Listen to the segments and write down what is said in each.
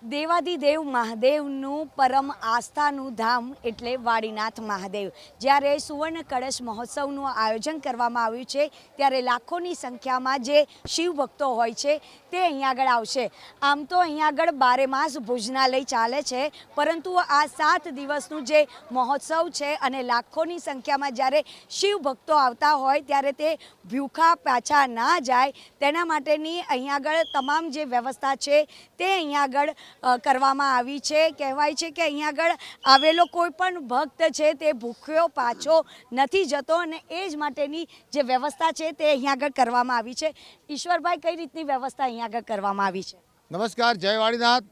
દેવાદિદેવ મહાદેવનું પરમ આસ્થાનું ધામ એટલે વાડીનાથ મહાદેવ। જ્યારે સુવર્ણ કળશ મહોત્સવનું આયોજન કરવામાં આવ્યું છે ત્યારે લાખોની સંખ્યામાં જે શિવ ભક્તો હોય છે તે અહીંયા આગળ આવશે। આમ તો અહીંયા આગળ બારે માસ ભોજનાલય ચાલે છે, પરંતુ આ 7 દિવસનું જે મહોત્સવ છે અને લાખોની સંખ્યામાં જ્યારે શિવ ભક્તો આવતા હોય ત્યારે તે ભૂખા પાછા ના જાય તેના માટેની અહીંયા આગળ તમામ જે વ્યવસ્થા છે તે અહીંયા આગળ કરવામાં આવી છે। કહેવાય છે કે અહીંયા આગળ આવેલો કોઈ પણ ભક્ત છે તે ભૂખ્યો પાછો નથી જતો અને એ જ માટેની જે વ્યવસ્થા છે તે અહીંયા આગળ કરવામાં આવી છે। ઈશ્વરભાઈ, કઈ રીતની વ્યવસ્થા અહીંયા આગળ કરવામાં આવી છે? નમસ્કાર, જય વાડીનાથ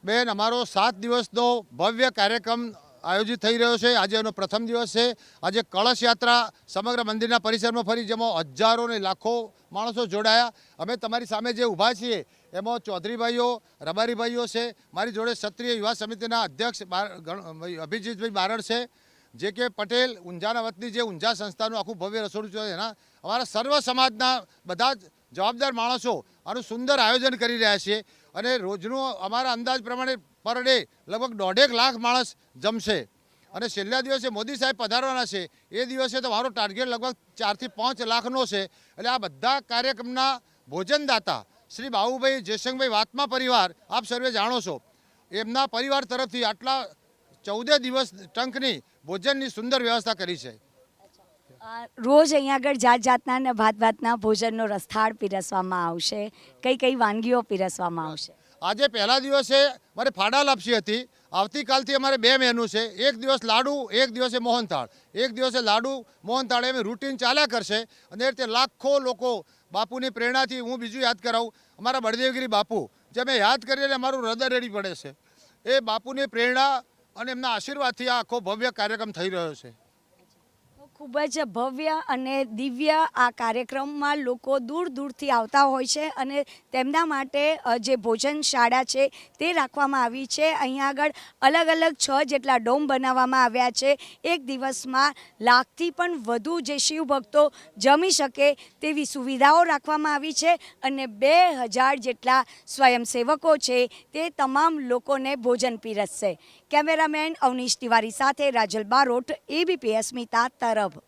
બેન। અમારો 7 દિવસનો ભવ્ય કાર્યક્રમ આયોજિત થઈ રહ્યો છે। આજે એનો પ્રથમ દિવસ છે। આજે કળશ યાત્રા સમગ્ર મંદિરના પરિસરમાં ફરી, જેમાં હજારો ને લાખો માણસો જોડાયા। અમે તમારી સામે જે ઊભા છીએ એમાં ચૌધરીભાઈઓ, રબારીભાઈઓ છે, મારી જોડે ક્ષત્રિય યુવા સમિતિના અધ્યક્ષ અભિજીતભાઈ બારડ છે, જે કે પટેલ ઊંઝાના વતની જે ઊંઝા સંસ્થાનું આખું ભવ્ય રસોડું છે એના અમારા સર્વ સમાજના બધા જ જવાબદાર માણસો આનું સુંદર આયોજન કરી રહ્યા છીએ અને રોજનું અમારા અંદાજ પ્રમાણે પર ડે લગભગ 1.5 લાખ માણસ જમશે અને છેલ્લા દિવસે મોદી સાહેબ પધારવાના છે એ દિવસે તો મારો ટાર્ગેટ લગભગ 4 થી 5 લાખનો છે। એટલે આ બધા કાર્યક્રમના ભોજનદાતા શ્રી બાબુભાઈ જયશંકરભાઈ વાત્મા પરિવાર, આપ સર્વે જાણો છો, એમના પરિવાર તરફથી આટલા 14 દિવસ ટંકની ભોજનની સુંદર વ્યવસ્થા કરી છે। રોજ અહીંયા આગળ જાત જાતના અને ભાતના ભોજનનો રસથાળ પીરસવામાં આવશે। કઈ કઈ વાનગીઓ પીરસવામાં આવશે? આજે પહેલા દિવસે મારે ફાડા લાપસી હતી। આવતીકાલથી અમારે 2 મેનુ છે, એક દિવસ લાડુ, એક દિવસે મોહનથાળ। એક દિવસે લાડુ મોહનથાળ એમ રૂટીન ચાલ્યા કરશે અને એ રીતે લાખો લોકો બાપુની પ્રેરણાથી, હું બીજું યાદ કરાવું, અમારા બળદેવગીરી બાપુ જે અમે યાદ કરીએ અમારું હૃદય રેડી પડે છે। એ બાપુની પ્રેરણા અને એમના આશીર્વાદથી આ આખો ભવ્ય કાર્યક્રમ થઈ રહ્યો છે। ખૂબ જ ભવ્ય અને દિવ્ય આ કાર્યક્રમમાં લોકો દૂર દૂરથી આવતા હોય છે અને તેમના માટે જે ભોજનશાળા છે તે રાખવામાં આવી છે। અહીંયા આગળ અલગ અલગ 6 જેટલા ડોમ બનાવવામાં આવ્યા છે। એક દિવસમાં 1 લાખથી પણ વધુ જે શિવ ભક્તો જમી શકે તેવી સુવિધાઓ રાખવામાં આવી છે અને 2000 જેટલા સ્વયંસેવકો છે તે તમામ લોકોને ભોજન પીરસશે। કેમેરામેન અવનીશ તિવારી સાથે રાજલ બારોટ, ABP અસ્મિતા, તરફ।